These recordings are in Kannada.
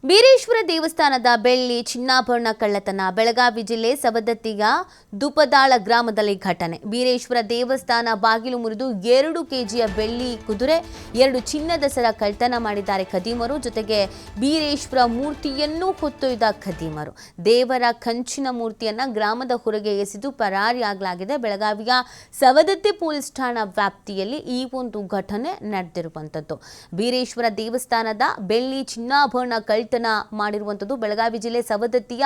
ಬೀರೇಶ್ವರ ದೇವಸ್ಥಾನದ ಬೆಳ್ಳಿ ಚಿನ್ನಾಭರಣ ಕಳ್ಳತನ. ಬೆಳಗಾವಿ ಜಿಲ್ಲೆ ಸವದತ್ತಿಯ ದುಪದಾಳ ಗ್ರಾಮದಲ್ಲಿ ಘಟನೆ. ಬೀರೇಶ್ವರ ದೇವಸ್ಥಾನ ಬಾಗಿಲು ಮುರಿದು 2 ಕೆಜಿಯ ಬೆಳ್ಳಿ ಕುದುರೆ, 2 ಚಿನ್ನದ ಸರ ಕಳ್ಳತನ ಮಾಡಿದ್ದಾರೆ ಖದೀಮರು. ಜೊತೆಗೆ ಬೀರೇಶ್ವರ ಮೂರ್ತಿಯನ್ನು ಹೊತ್ತೊಯ್ದ ಖದೀಮರು ದೇವರ ಕಂಚಿನ ಮೂರ್ತಿಯನ್ನ ಗ್ರಾಮದ ಹೊರಗೆ ಎಸೆದು ಪರಾರಿಯಾಗಲಾಗಿದೆ. ಬೆಳಗಾವಿಯ ಸವದತ್ತಿ ಪೊಲೀಸ್ ಠಾಣಾ ವ್ಯಾಪ್ತಿಯಲ್ಲಿ ಈ ಒಂದು ಘಟನೆ ನಡೆದಿರುವಂತದ್ದು. ಬೀರೇಶ್ವರ ದೇವಸ್ಥಾನದ ಬೆಳ್ಳಿ ಚಿನ್ನಾಭರಣ ಕಳ್ಳತನ ಮಾಡಿರುವಂತದ್ದು ಬೆಳಗಾವಿ ಜಿಲ್ಲೆ ಸವದತ್ತಿಯ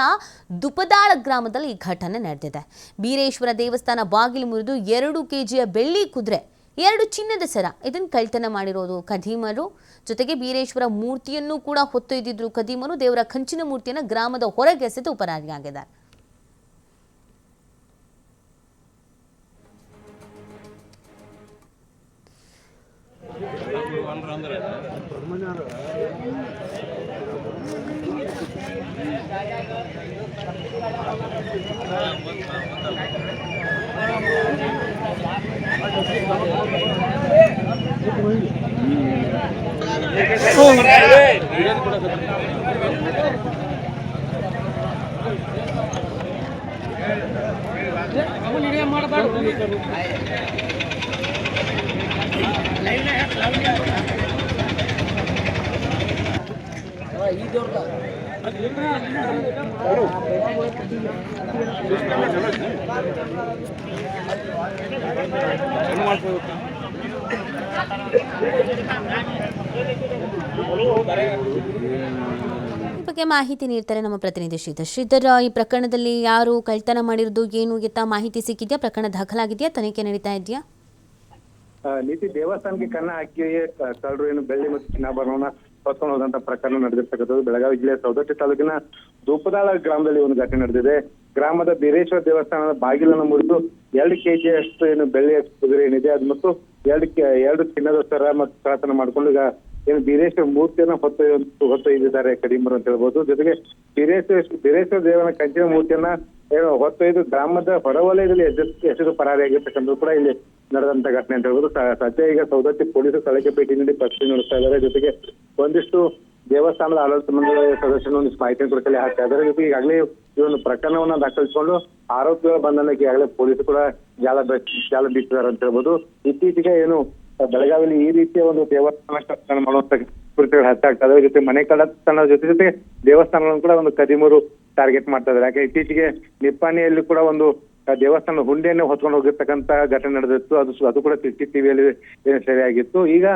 ದುಪದಾಳ ಗ್ರಾಮದಲ್ಲಿ ಈ ಘಟನೆ ನಡೆದಿದೆ. ಬೀರೇಶ್ವರ ದೇವಸ್ಥಾನ ಬಾಗಿಲು ಮುರಿದು 2 ಕೆಜಿಯ ಬೆಳ್ಳಿ ಕುದುರೆ, 2 ಚಿನ್ನದ ಸರ ಇದನ್ನು ಕಳ್ಳತನ ಮಾಡಿರೋದು ಖದೀಮರು. ಜೊತೆಗೆ ಬೀರೇಶ್ವರ ಮೂರ್ತಿಯನ್ನು ಕೂಡ ಹೊತ್ತೊಯ್ದಿದ್ರು ಖದೀಮರು. ದೇವರ ಕಂಚಿನ ಮೂರ್ತಿಯನ್ನು ಗ್ರಾಮದ ಹೊರಗೆ ಎಸೆದು ಪರಾರಿಯಾಗಿದ್ದಾರೆ. ಈ ಬಗ್ಗೆ ಮಾಹಿತಿ ನೀಡ್ತಾರೆ ನಮ್ಮ ಪ್ರತಿನಿಧಿ ಶ್ರೀಧರ್. ಈ ಪ್ರಕರಣದಲ್ಲಿ ಯಾರು ಕಳ್ಳತನ ಮಾಡಿರೋದು ಏನು ಎತ್ತ ಮಾಹಿತಿ ಸಿಕ್ಕಿದ್ಯಾ? ಪ್ರಕರಣ ದಾಖಲಾಗಿದೆಯಾ? ತನಿಖೆ ನಡೀತಾ ಇದೆಯಾ? ನೀತಿ ದೇವಸ್ಥಾನಕ್ಕೆ ಕನ್ನ ಹಾಕಿ ಕಳ್ಳರು ಏನು ಬೆಳ್ಳಿ ಮತ್ತು ಚಿನ್ನಾಭರಣವನ್ನ ಹೊತ್ಕೊಂಡು ಹೋದಂತ ಪ್ರಕರಣ ನಡೆದಿರ್ತಕ್ಕಂಥದ್ದು ಬೆಳಗಾವಿ ಜಿಲ್ಲೆಯ ಸವದತ್ತಿ ತಾಲೂಕಿನ ಧೂಪದಾಳ ಗ್ರಾಮದಲ್ಲಿ ಒಂದು ಘಟನೆ ನಡೆದಿದೆ. ಗ್ರಾಮದ ಬೀರೇಶ್ವರ ದೇವಸ್ಥಾನದ ಬಾಗಿಲನ್ನು ಮುರಿದು 2 ಕೆಜಿಯಷ್ಟು ಏನು ಬೆಳ್ಳಿಯ ಕುದುರೆ ಏನಿದೆ ಅದು ಮತ್ತು 2 ಚಿನ್ನದ ಸರ ಮತ್ತು ಕಳ್ಳತನ ಮಾಡಿಕೊಂಡು ಈಗ ಏನು ಬೀರೇಶ್ವರ ಮೂರ್ತಿಯನ್ನ ಹೊತ್ತೊಯ್ದಿದ್ದಾರೆ ಕದೀಮರು ಅಂತ ಹೇಳ್ಬೋದು. ಜೊತೆಗೆ ಬೀರೇಶ್ವರ ದೇವನ ಕಂಚಿನ ಮೂರ್ತಿಯನ್ನ ಹೊತ್ತೊಯ್ದು ಗ್ರಾಮದ ಹೊರವಲಯದಲ್ಲಿ ಎಸೆದು ಪರಾರಿಯಾಗಿರ್ತಕ್ಕಂಥದ್ದು ಕೂಡ ಇಲ್ಲಿ ನಡೆದಂತ ಘಟನೆ ಅಂತ ಹೇಳ್ಬೋದು. ಸದ್ಯ ಈಗ ಸವದತ್ತಿ ಪೊಲೀಸರು ಸ್ಥಳಕ್ಕೆ ಭೇಟಿ ನೀಡಿ ಪರಿಶೀಲನೆ ನಡೆಸ್ತಾ ಇದ್ದಾರೆ. ಜೊತೆಗೆ ಒಂದಿಷ್ಟು ದೇವಸ್ಥಾನದ ಆಡಳಿತ ಮಂಡಳಿ ಸದಸ್ಯರು ಒಂದಿಷ್ಟು ಮಾಹಿತಿ ಕೊಡಕಲ್ಲಿ ಹಾಕ್ತಾ ಇದ್ದಾರೆ. ಜೊತೆಗೆ ಈಗಾಗಲೇ ಈ ಒಂದು ಪ್ರಕರಣವನ್ನ ದಾಖಲಿಸಿಕೊಂಡು ಆರೋಪಿಗಳ ಬಂಧನಕ್ಕೆ ಈಗಾಗಲೇ ಪೊಲೀಸರು ಕೂಡ ಜಾಲ ಬೀಸಿದ್ದಾರೆ ಅಂತ ಹೇಳ್ಬೋದು. ಇತ್ತೀಚೆಗೆ ಏನು ಬೆಳಗಾವಿಯಲ್ಲಿ ಈ ರೀತಿಯ ಒಂದು ದೇವಸ್ಥಾನ ಕಳ್ಳತನ ಮಾಡುವಂತ ಕೃತ್ಯಗಳು ಹೆಚ್ಚಾಗ್ತಾ ಇದಾವೆ. ಜೊತೆ ಮನೆ ಕಳ್ಳತನ ಜೊತೆ ದೇವಸ್ಥಾನಗಳನ್ನು ಕೂಡ ಒಂದು ಖದೀಮರು ಟಾರ್ಗೆಟ್ ಮಾಡ್ತಾ ಇದ್ದಾರೆ. ಯಾಕೆ ಇತ್ತೀಚೆಗೆ ನಿಪ್ಪಾಣಿಯಲ್ಲಿ ಕೂಡ ಒಂದು ದೇವಸ್ಥಾನದ ಹುಂಡಿಯನ್ನು ಹೊತ್ಕೊಂಡು ಹೋಗಿರ್ತಕ್ಕಂತ ಘಟನೆ ನಡೆದಿತ್ತು. ಅದು ಕೂಡ CCTVಯಲ್ಲಿ ಸೆರೆಯಾಗಿತ್ತು. ಈಗ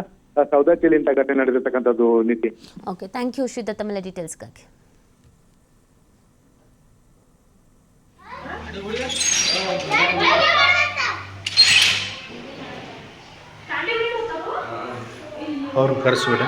ಸವದತ್ತಿಯಲ್ಲಿ ಇಂಥ ಘಟನೆ ನಡೆದಿರ್ತಕ್ಕಂಥದ್ದು. ನೀತಿ. ಓಕೆ, ಥ್ಯಾಂಕ್ ಯು ಶ್ರೀಧರ್ ತಮ್ಮ ಡೀಟೇಲ್ಸ್ಗಾಗಿ. ಅವ್ರು ಕರೆಸ್ಬಿಡ